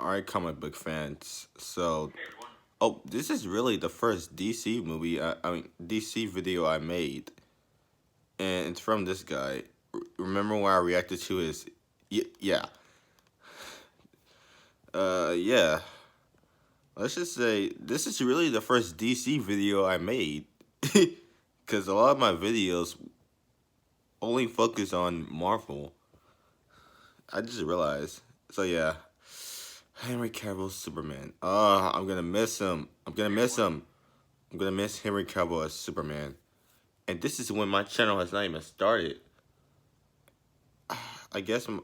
Alright, comic book fans. So, oh, this is really the first DC movie, I mean, DC video I made. And it's from this guy. Remember when I reacted to his. Yeah. Yeah. Let's just say this is really the first DC video I made. Because a lot of my videos only focus on Marvel. I just realized. So, yeah. Henry Cavill's Superman. Oh, I'm gonna miss him. I'm gonna miss him. I'm gonna miss Henry Cavill as Superman. And this is when my channel has not even started. I guess I'm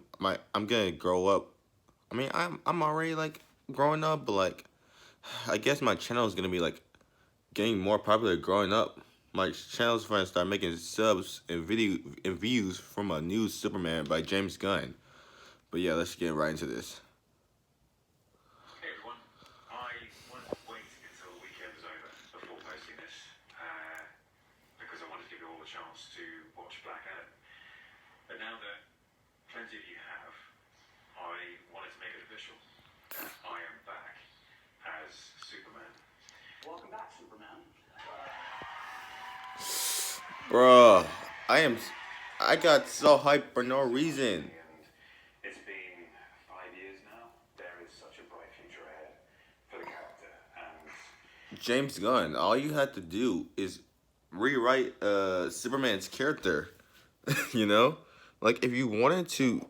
gonna grow up. I mean, I'm already like growing up, but like I guess my channel is gonna be like getting more popular growing up. My channel's gonna start making subs and views from a new Superman by James Gunn. But yeah, let's get right into this. Hey everyone, I wanted to wait until the weekend was over before posting this, because I wanted to give you all a chance to watch Black Adam. But now that plenty of you have, I wanted to make it official. I am back as Superman. Welcome back, Superman. Bruh, I got so hyped for no reason. And it's been 5 years now. There is such a bright future ahead for the character. And James Gunn, all you had to do is rewrite Superman's character. You know? Like if you wanted to,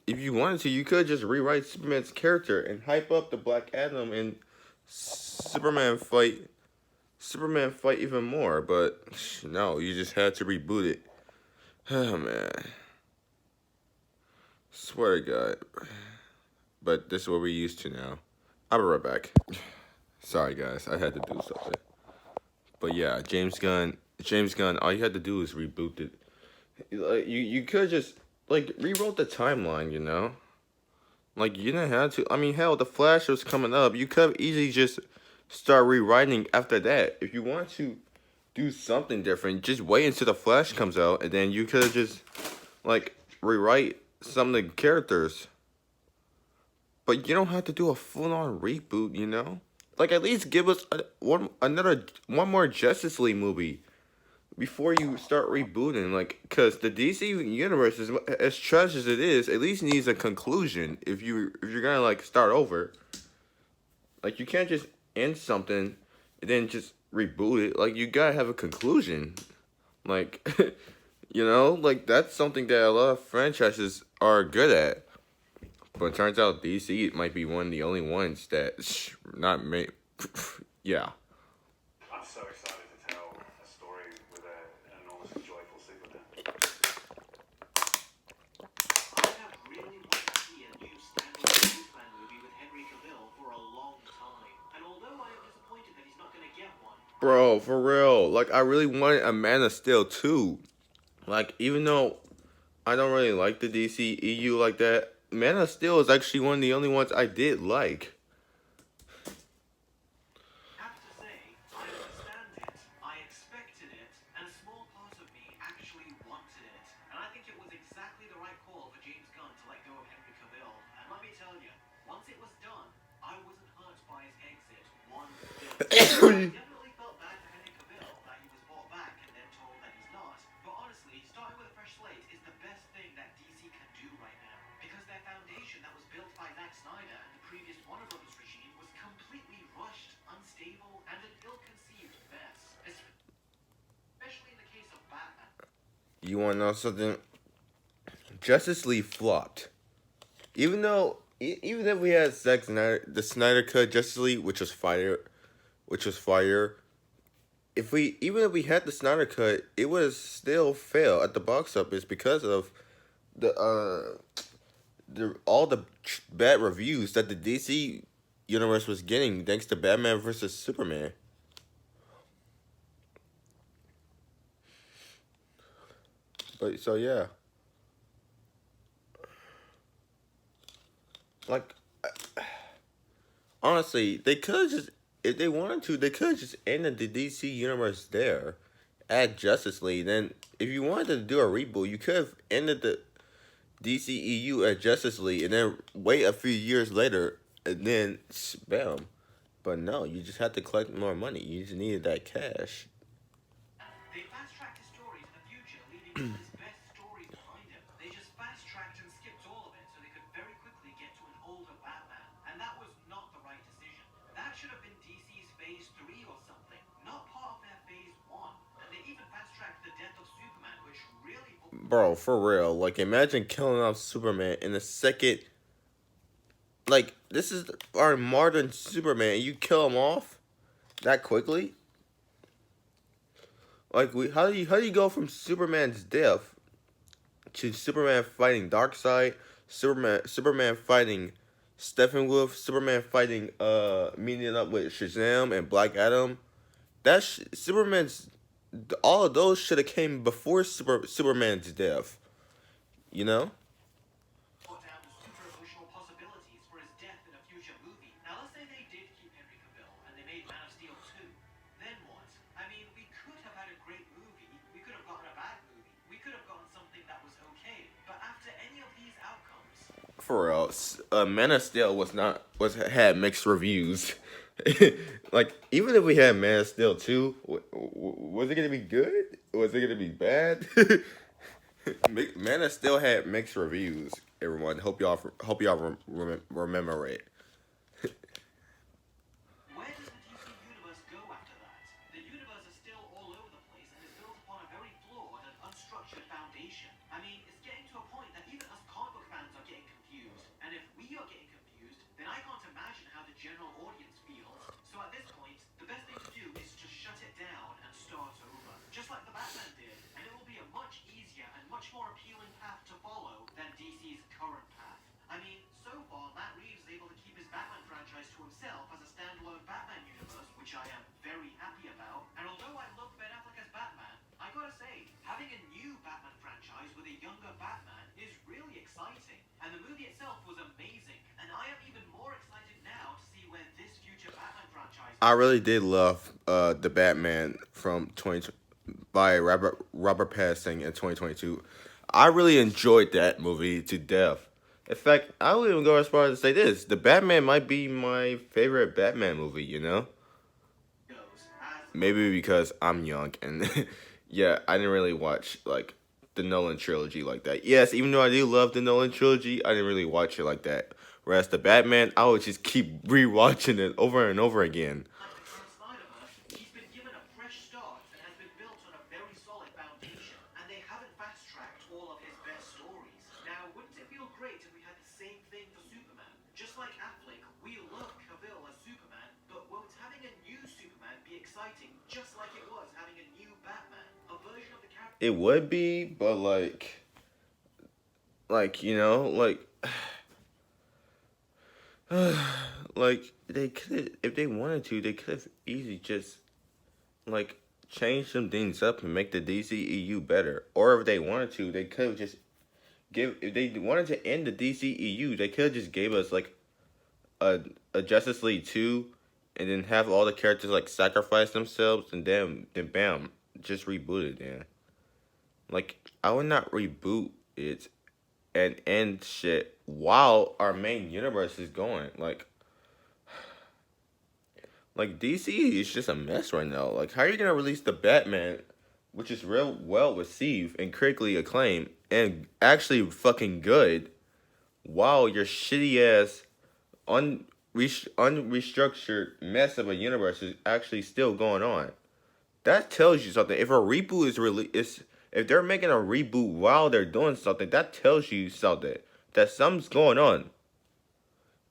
you could just rewrite Superman's character and hype up the Black Adam and Superman fight even more, but no, you just had to reboot it. Oh man. Swear to God. But this is what we're used to now. I'll be right back. Sorry guys, I had to do something. But yeah, James Gunn, all you had to do is reboot it. Like you could just like rewrote the timeline, you know? Like you didn't have to. I mean, hell, the Flash was coming up. You could have easily just start rewriting after that. If you want to do something different, just wait until the Flash comes out, and then you could just like rewrite some of the characters. But you don't have to do a full-on reboot, you know? Like at least give us one more Justice League movie before you start rebooting. Like, cause the DC universe is as trash as it is. At least needs a conclusion if you're gonna like start over. Like you can't just end something and then just reboot it. Like you gotta have a conclusion. Like, you know, like that's something that a lot of franchises are good at. But it turns out DC might be one of the only ones that not made. Yeah. I'm so excited to tell a story with an enormously joyful Superman. I have really wanted to see a new standalone Superman movie with Henry Cavill for a long time. And although I am disappointed that he's not going to get one. Bro, for real. Like, I really wanted a Man of Steel too. Like, even though I don't really like the DC EU like that, Man of Steel is actually one of the only ones I did like. I have to say, I understand it. I expected it. And a small part of me actually wanted it. And I think it was exactly the right call for James Gunn to let go of Henry Cavill. And let me tell you, once it was done, I wasn't hurt by his exit one bit. I definitely felt bad for Henry Cavill that he was brought back and then told that he's not. But honestly, starting with a fresh slate is the best thing that DC can do right now. Because their foundation that was built by Zack Snyder and the previous Warner Brothers regime was completely rushed, unstable, and an ill-conceived mess. Especially in the case of Batman. You want to know something? Justice League flopped. Even if we had Zack Snyder, the Snyder Cut Justice League, which was fire. Even if we had the Snyder Cut, it would still fail at the box office because of all the bad reviews that the DC universe was getting thanks to Batman vs Superman. But so yeah. Like honestly, they could just, if they wanted to, they could just end the DC universe there at Justice League. Then if you wanted to do a reboot, you could have ended the DCEU at Justice League and then wait a few years later and then bam. But no, you just had to collect more money. You just needed that cash. They fast-tracked his story to the future, leaving all his best stories behind him. They just fast-tracked and skipped all of it so they could very quickly get to an older Batman. And that was not the right decision. That should have been DC's Phase 3 or something, not part of their Phase 1. And they even fast-tracked the death of Superman, which really... Bro, for real. Like, imagine killing off Superman in a second. Like, this is our modern Superman. You kill him off that quickly? Like, how do you go from Superman's death to Superman fighting Darkseid, Superman fighting Steppenwolf, Superman fighting meeting up with Shazam and Black Adam? Superman's all of those should have came before Superman's death. You know? Put down the super emotional possibilities for his death in a future movie. Now, let's say they did keep Henry Cavill and they made Man of Steel 2. Then what? I mean, we could have had a great movie. We could have gotten a bad movie. We could have gotten something that was okay. But after any of these outcomes, For real, Man of Steel had mixed reviews. Like, even if we had Man of Steel 2, was it gonna be good? Was it gonna be bad? Man of Steel had mixed reviews. Everyone, remember it. where does the DC universe go after that? The universe is still all over the place and is built upon a very flawed and unstructured foundation. I mean, it's getting to a point that even us comic book fans are getting confused. And if we are getting confused, then I can't imagine how the general audience feels. So at this point, the best thing to do is just shut it down and start over. Just like the Batman did. And it will be a much easier and much more appealing path to follow than DC's current path. I mean, so far, Matt Reeves is able to keep his Batman franchise to himself as a standalone Batman universe, which I am very happy about. And although I love Ben Affleck as Batman, I gotta say, having a new Batman franchise with a younger Batman is really exciting. And the movie itself was amazing. And I am even more excited now to see where this future Batman franchise... I really did love the Batman from 20 by Robert Pattinson in 2022. I really enjoyed that movie to death. In fact, I will even go as far as to say this: the Batman might be my favorite Batman movie. You know, maybe because I'm young and yeah, I didn't really watch like the Nolan trilogy like that. Yes, even though I do love the Nolan trilogy, I didn't really watch it like that. Whereas the Batman, I would just keep rewatching it over and over again. He's been given a fresh start and has been built on a very solid foundation, and they haven't fast-tracked all of his best stories. Now, wouldn't it feel great if we had the same thing for Superman? Just like Affleck, we love Cavill as Superman, but won't having a new Superman be exciting just like it was having a new Batman? A version of the character... It would be, but you know, like they could, if they wanted to, they could have easily just like change some things up and make the DCEU better. Or if they wanted to, they could have just if they wanted to end the DCEU, they could have just gave us like a Justice League 2 and then have all the characters like sacrifice themselves and then bam, just reboot it then. Like, I would not reboot it and end shit while our main universe is going. Like DC is just a mess right now. Like, how are you gonna release the Batman, which is real well received and critically acclaimed and actually fucking good, while your shitty ass unrestructured mess of a universe is actually still going on? That tells you something. If a reboot if they're making a reboot while they're doing something, that tells you something. That something's going on.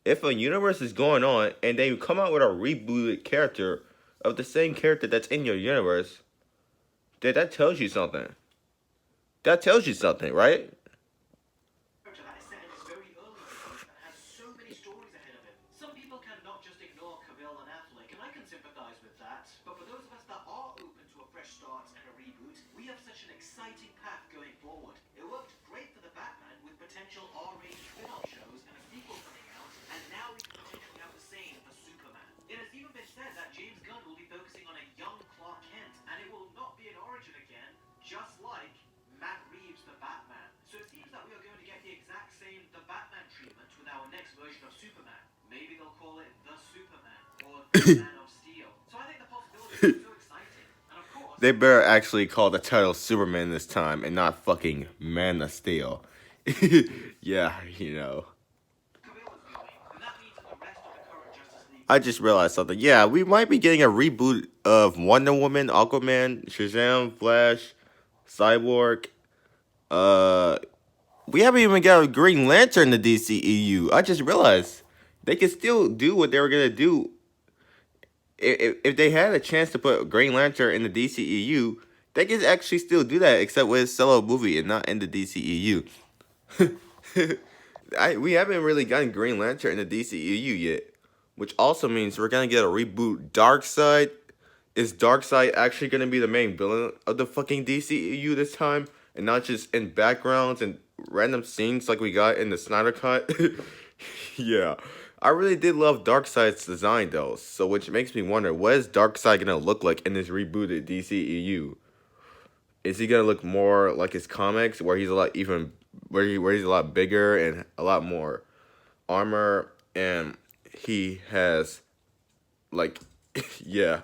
If a universe is going on and they come out with a rebooted character of the same character that's in your universe, then that tells you something. That tells you something, right? That is set in its very early days and has so many stories ahead of it. Some people cannot just ignore Cavill and Affleck, and I can sympathize with that. But for those of us that are open to a fresh start and a reboot, we have such an exciting path going forward. It worked great for the Batman with potential R-rated spin-off shows and a sequel coming out, and now we can potentially have the same for Superman. It has even been said that James Gunn will be focusing on a young Clark Kent, and it will not be an origin again, just like Matt Reeves, the Batman. So it seems that we are going to get the exact same The Batman treatment with our next version of Superman. maybe they'll call it The Superman or The Man of Steel. So I think the possibilities are so exciting. And of course, They better actually call the title Superman this time and not fucking Man of Steel. Yeah, you know. Cavill is going, then that means that the rest of the current Justice League. I just realized something. Yeah, we might be getting a reboot of Wonder Woman, Aquaman, Shazam, Flash, Cyborg. We haven't even got a Green Lantern in the DCEU. I just realized they could still do what they were gonna do if they had a chance to put Green Lantern in the DCEU. They could actually still do that, except with a solo movie and not in the DCEU. We haven't really gotten Green Lantern in the DCEU yet, which also means we're gonna get a reboot. Darkseid. Is Darkseid actually gonna be the main villain of the fucking DCEU this time, and not just in backgrounds and random scenes like we got in the Snyder Cut? Yeah, I really did love Darkseid's design though, so which makes me wonder, what is Darkseid gonna look like in this rebooted DCEU? Is he gonna look more like his comics, where he's a lot even where he's a lot bigger and a lot more armor, and he has like yeah.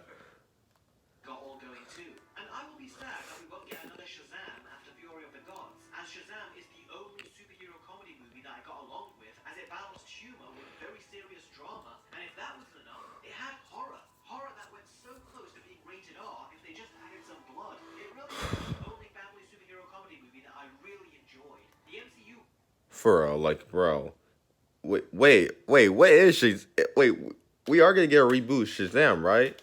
Got all going too. And I will be sad that we won't get another Shazam after Fury of the Gods, as Shazam is the only superhero comedy movie that I got along with, as it balanced humor with very serious drama. And if that wasn't enough, it had horror. Horror that went so close to being rated R if they just added some blood. It really was the only family superhero comedy movie that I really enjoyed. The MCU. For real, like, bro. Wait, what is she? Wait, we are gonna get a reboot Shazam, right?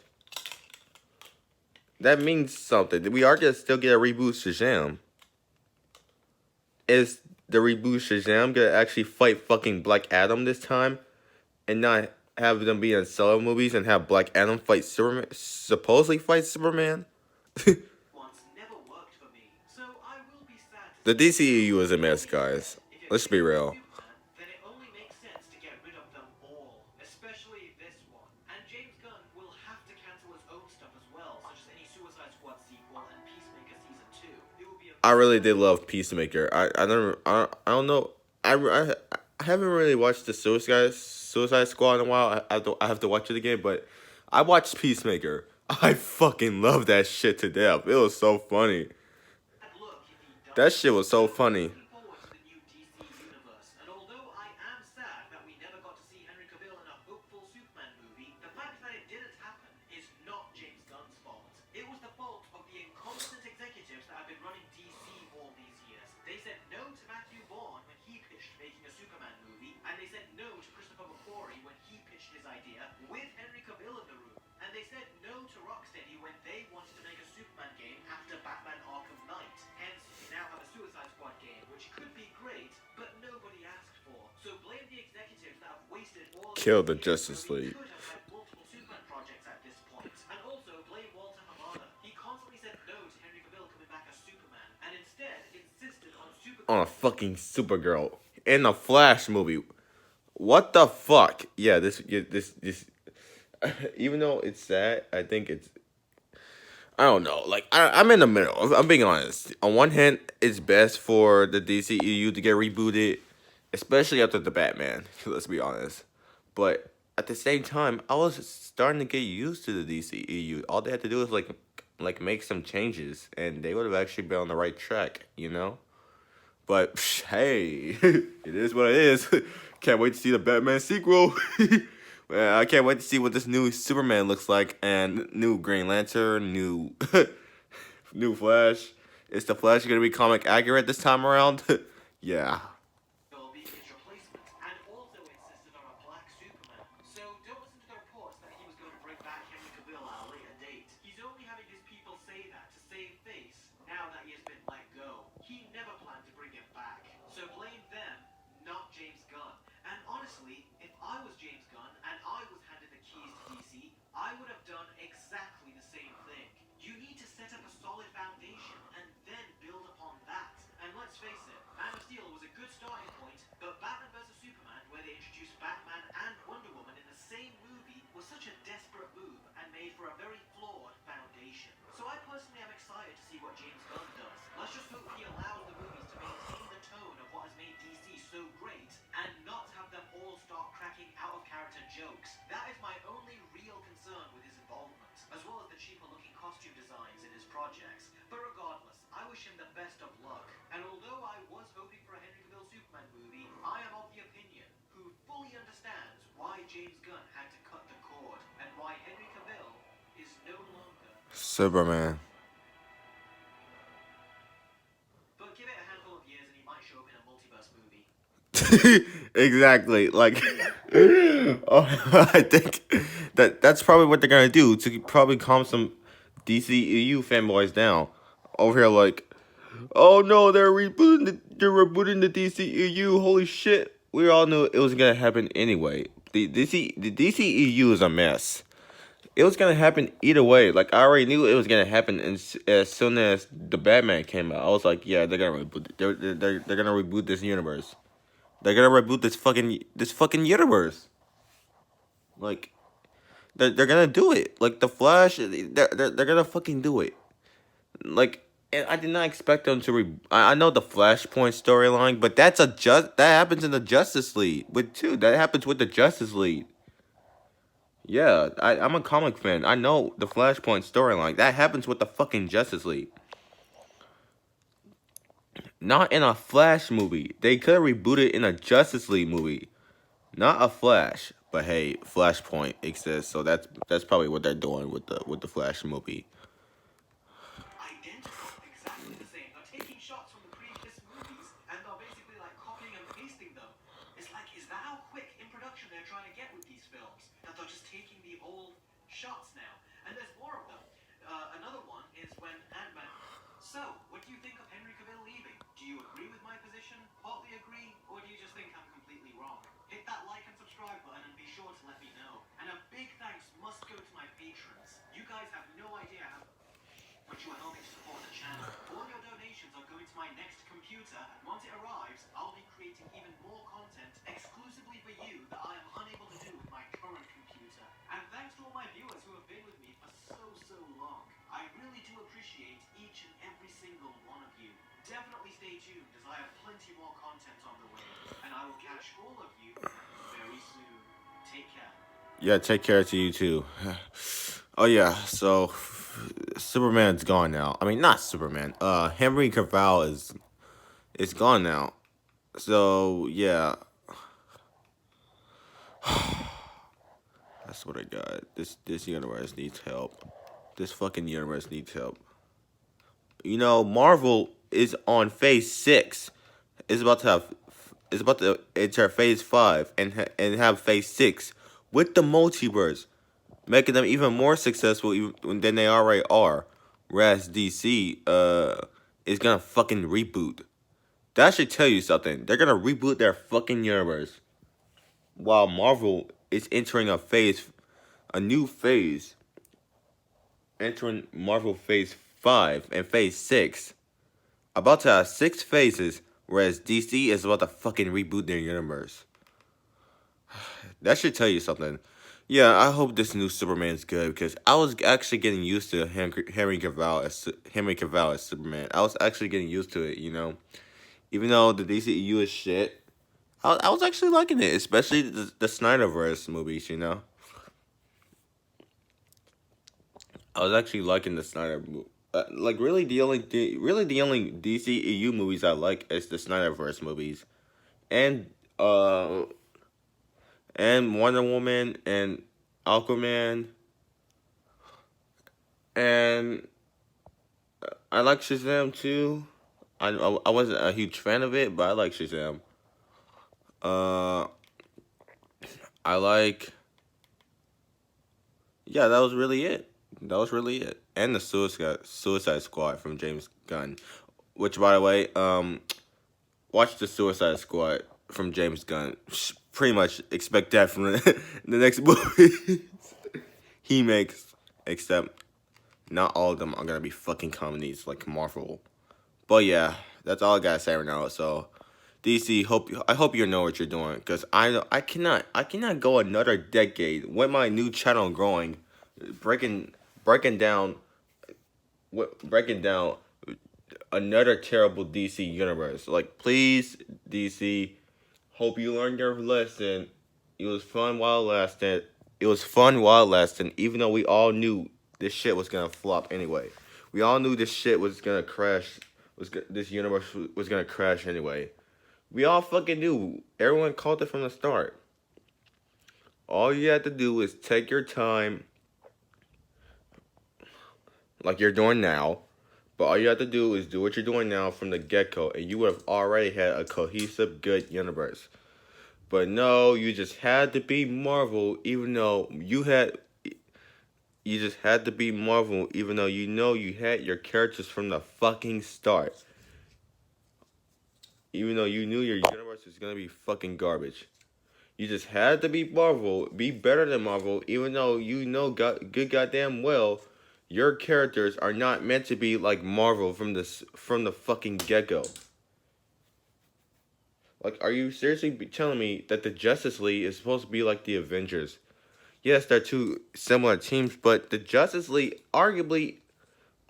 That means something. We are gonna still get a reboot Shazam. Is the reboot Shazam gonna actually fight fucking Black Adam this time, and not have them be in solo movies and have Black Adam fight Superman, supposedly fight Superman? Once never worked for me. So I will be sad to The DCEU is a mess, guys. Let's be real. then it only makes sense to get rid of them all, especially this one. And James Gunn will have to cancel his own stuff as well, such as any Suicide Squad sequel and Peacemaker season 2. It will be a I really did love Peacemaker. I don't know. I haven't really watched the Suicide Squad in a while. I have to watch it again, but I watched Peacemaker. I fucking love that shit to death. It was so funny. bad look if he does. That shit was so funny. Looking forward to the new DC universe, and although I am sad that we never got to see Henry Cavill in a hopeful Superman movie, the fact that it didn't happen is not James Gunn's fault. It was the fault of the incompetent executives that have been running DC all these years. They said no to Matthew Vaughn when he pitched making a Superman movie, and they said no to Christopher McQuarrie when he pitched his idea with Henry Cavill in the room. And they said no to Rocksteady when they wanted to make a Superman game after Batman Arkham Knight. Hence, we now have a Suicide Squad game, which could be great, but nobody asked for. So blame the executives that have wasted all of Kill the these years Justice when we League. could have had multiple Superman projects at this point. And also blame Walter Hamada. He constantly said no to Henry Cavill coming back as Superman, and instead insisted on Superman. On a fucking Supergirl in the Flash movie. What the fuck? Yeah, this. Even though it's sad, I think it's. I don't know. Like I'm in the middle. I'm being honest. On one hand, it's best for the DCEU to get rebooted, especially after the Batman. Let's be honest. But at the same time, I was starting to get used to the DCEU. All they had to do was like make some changes, and they would have actually been on the right track. You know. But hey, it is what it is. Can't wait to see the Batman sequel. Man, I can't wait to see what this new Superman looks like, and new Green Lantern, new new Flash. Is the Flash gonna be comic accurate this time around? Yeah. Will be his replacement, and also insisted on a black Superman. So don't listen to the reports that he was going to bring back Henry Cavill at a later date. He's only having his people say that to save face now that he has been let go. He never planned to bring him back. So blame them, not James Gunn. And honestly, if I was James Gunn and I was handed the keys to DC, I would have done exactly the same thing. You need to set up a solid foundation and then build upon that. And let's face it, Man of Steel was a good character jokes. That is my only real concern with his involvement, as well as the cheaper looking costume designs in his projects. But regardless, I wish him the best of luck. And although I was hoping for a Henry Cavill Superman movie, I am of the opinion who fully understands why James Gunn had to cut the cord and why Henry Cavill is no longer Superman. But give it a handful of years and he might show up in a multiverse movie. Exactly. Like, oh, I think that's probably what they're gonna do to probably calm some DCEU fanboys down. Over here, like, oh no, they're rebooting the DCEU. Holy shit! We all knew it was gonna happen anyway. The DCEU is a mess. It was gonna happen either way. Like, I already knew it was gonna happen as soon as the Batman came out. I was like, yeah, they're gonna reboot. They're gonna reboot this universe. They're gonna reboot this fucking universe. Like, they're gonna do it. Like, the Flash, they're gonna fucking do it. Like, and I did not expect them to. I know the Flashpoint storyline, but that happens in the Justice League. That happens with the Justice League. Yeah, I'm a comic fan. I know the Flashpoint storyline. That happens with the fucking Justice League. Not in a Flash movie. They could have rebooted in a Justice League movie. Not a Flash. But hey, Flashpoint exists, so that's probably what they're doing with the Flash movie. Identical, exactly the same. They're taking shots from the previous movies and they're basically like copying and pasting them. It's like, is that how quick in production they're trying to get with these films? That they're just taking the old shots now. And there's more of them. Another one is when Ant-Man. So, what do you think of Henry Cavill leaving? Do you agree with my position? Partly agree? Or do you just think I'm completely wrong? Hit that like and subscribe button and be sure to let me know. And a big thanks must go to my patrons. You guys have no idea how much you are helping to support the channel. All your donations are going to my next computer, and once it arrives, I'll be creating even more content exclusively for you that I am unable to do with my current computer. And thanks to all my viewers who have been with me for so long. I really do appreciate each and every single one of you. Definitely stay tuned as I have plenty more content on the way, and I will catch all of you very soon. Take care. Yeah, take care to you too. Oh yeah, so Superman's gone now. I mean, not Superman. Henry Cavill is gone now. So yeah, that's what I got. This universe needs help. This fucking universe needs help. You know, Marvel is on phase 6. It's about to enter phase 5 and have phase 6 with the multiverse, making them even more successful than they already are. Whereas DC is gonna fucking reboot. That should tell you something. They're gonna reboot their fucking universe, while Marvel is entering a new phase, entering Marvel phase 5 and phase 6. About to have 6 phases, whereas DC is about to fucking reboot their universe. That should tell you something. Yeah, I hope this new Superman's good, because I was actually getting used to Henry Cavill as Superman. I was actually getting used to it, you know. Even though the DCEU is shit, I was actually liking it, especially the Snyderverse movies, you know. I was actually liking the Snyder movie. Like, really the only DCEU movies I like is the Snyderverse movies, and Wonder Woman and Aquaman, and I like Shazam too. I wasn't a huge fan of it, but I like Shazam. Uh, I like. Yeah, that was really it. That was really it. And the Suicide Squad from James Gunn, which, by the way, watch the Suicide Squad from James Gunn. Pretty much expect that from the next movie he makes, except not all of them are gonna be fucking comedies like Marvel. But yeah, that's all I gotta say right now. So DC, I hope you know what you're doing, because I cannot go another decade with my new channel growing, breaking down another terrible DC universe. Like, please, DC, hope you learned your lesson It was fun while it lasted. It was fun while it lasted, even though we all knew this shit was gonna flop anyway. We all knew this shit was gonna crash. This universe was gonna crash anyway. We all fucking knew. Everyone called it from the start. All you had to do is take your time, like you're doing now. But all you have to do is do what you're doing now from the get-go, and you would have already had a cohesive, good universe. But no, you just had to be Marvel, even though you just had to be Marvel, even though you know you had your characters from the fucking start. Even though you knew your universe was gonna be fucking garbage. You just had to be Marvel, be better than Marvel, even though you know good goddamn well your characters are not meant to be like Marvel from the fucking get-go. Like, are you seriously telling me that the Justice League is supposed to be like the Avengers? Yes, they're two similar teams, but the Justice League arguably,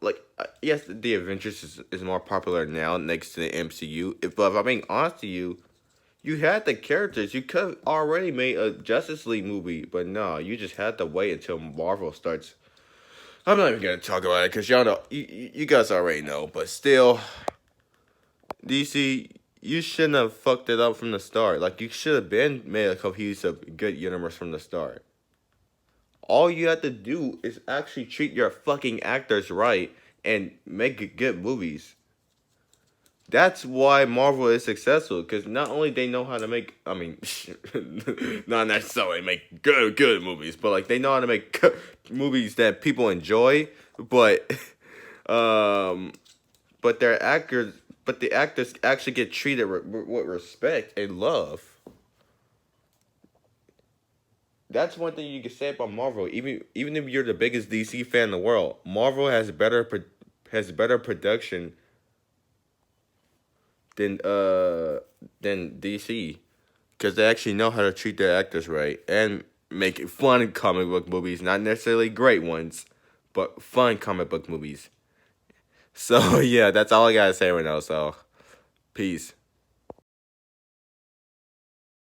like, yes, the Avengers is more popular now next to the MCU. But if I'm being honest to you, you had the characters. You could have already made a Justice League movie, but no, you just had to wait until Marvel starts. I'm not even gonna talk about it because y'all know, you guys already know. But still, DC, you shouldn't have fucked it up from the start. Like, you should have been made a cohesive, good universe from the start. All you have to do is actually treat your fucking actors right and make good movies. That's why Marvel is successful, because not only they know how to make, I mean, not necessarily make good movies, but like they know how to make movies that people enjoy, but um, but their actors, but the actors actually get treated with respect and love. That's one thing you can say about Marvel. Even if you're the biggest DC fan in the world, Marvel has better production than DC, because they actually know how to treat their actors right and make fun comic book movies, not necessarily great ones, but fun comic book movies. So yeah, that's all I gotta say right now. So peace.